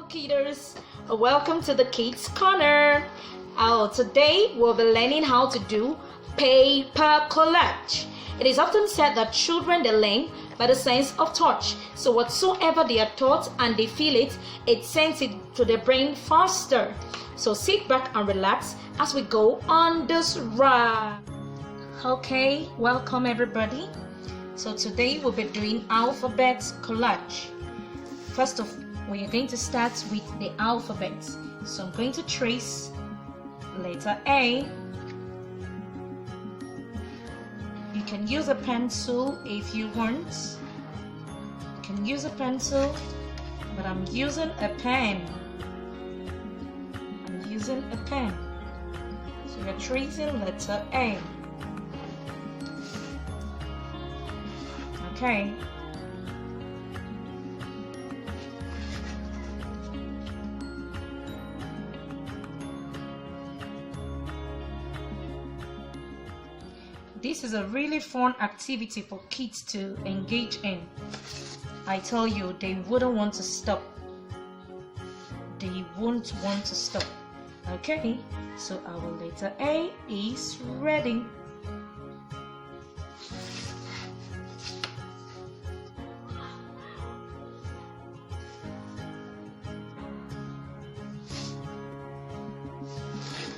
kiddos, welcome to the Kids Corner. Today we'll be learning how to do paper collage. It is often said that children they learn by the sense of touch. So whatsoever they are taught and they feel it, it sends it to their brain faster. So sit back and relax as we go on this ride. Okay, welcome everybody. So today we'll be doing alphabet collage. First of all, we are going to start with the alphabet. So I'm going to trace letter A. You can use a pencil if you want. You can use a pencil, but I'm using a pen. I'm using a pen. So we're tracing letter A. Okay. This is a really fun activity for kids to engage in. I tell you, they wouldn't want to stop. They won't want to stop. Okay, so our letter A is ready.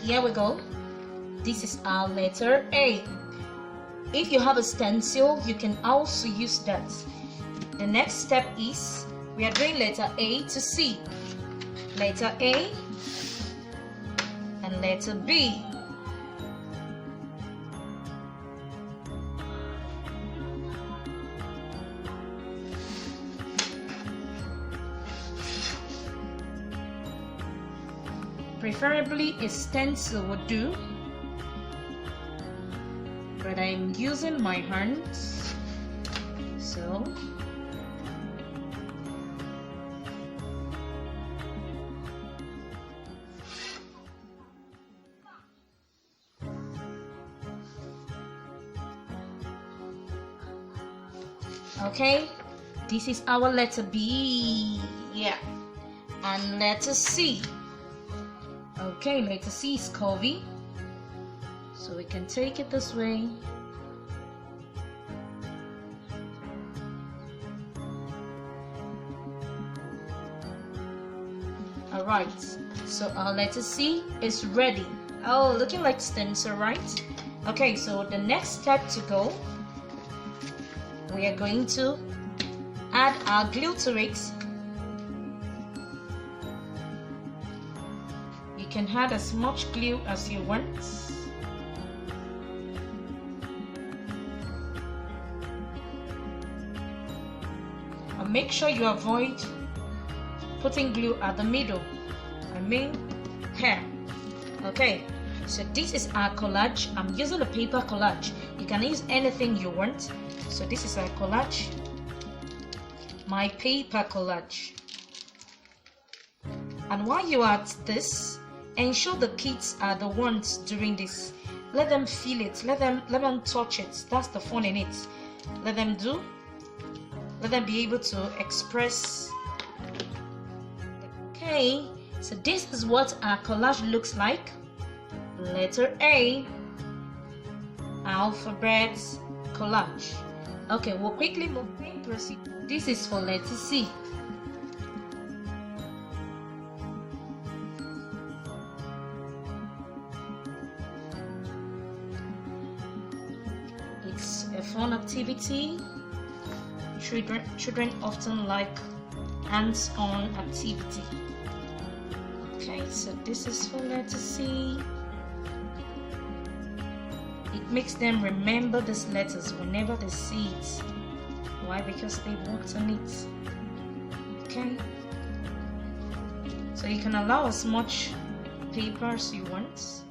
Here we go. This is our letter A. If you have a stencil, you can also use that. The next step is we are doing letter A to C. Letter A and letter B. Preferably a stencil would do, but I'm using my hands, so okay, this is our letter B, yeah, and letter C. Okay, letter C is curvy, so we can take it this way. Alright, so our letter C is ready. Oh, looking like stencil, right? Okay, so the next step to go, we are going to add our glue to it. You can add as much glue as you want. And make sure you avoid putting glue at the middle. I mean here. Okay, so this is our collage. I'm using a paper collage. You can use anything you want. So this is our collage. My paper collage. And while you are at this, ensure the kids are the ones doing this. Let them feel it. Let them touch it. That's the fun in it. Let them do. Let them be able to express. Okay, so this is what our collage looks like. Letter A, alphabet collage. Okay, we'll quickly move and proceed. This is for letter C. It's a fun activity. Children often like hands-on activity. Okay, so this is for letter C. It makes them remember these letters whenever they see it. Why? Because they worked on it. Okay, so you can allow as much paper as you want.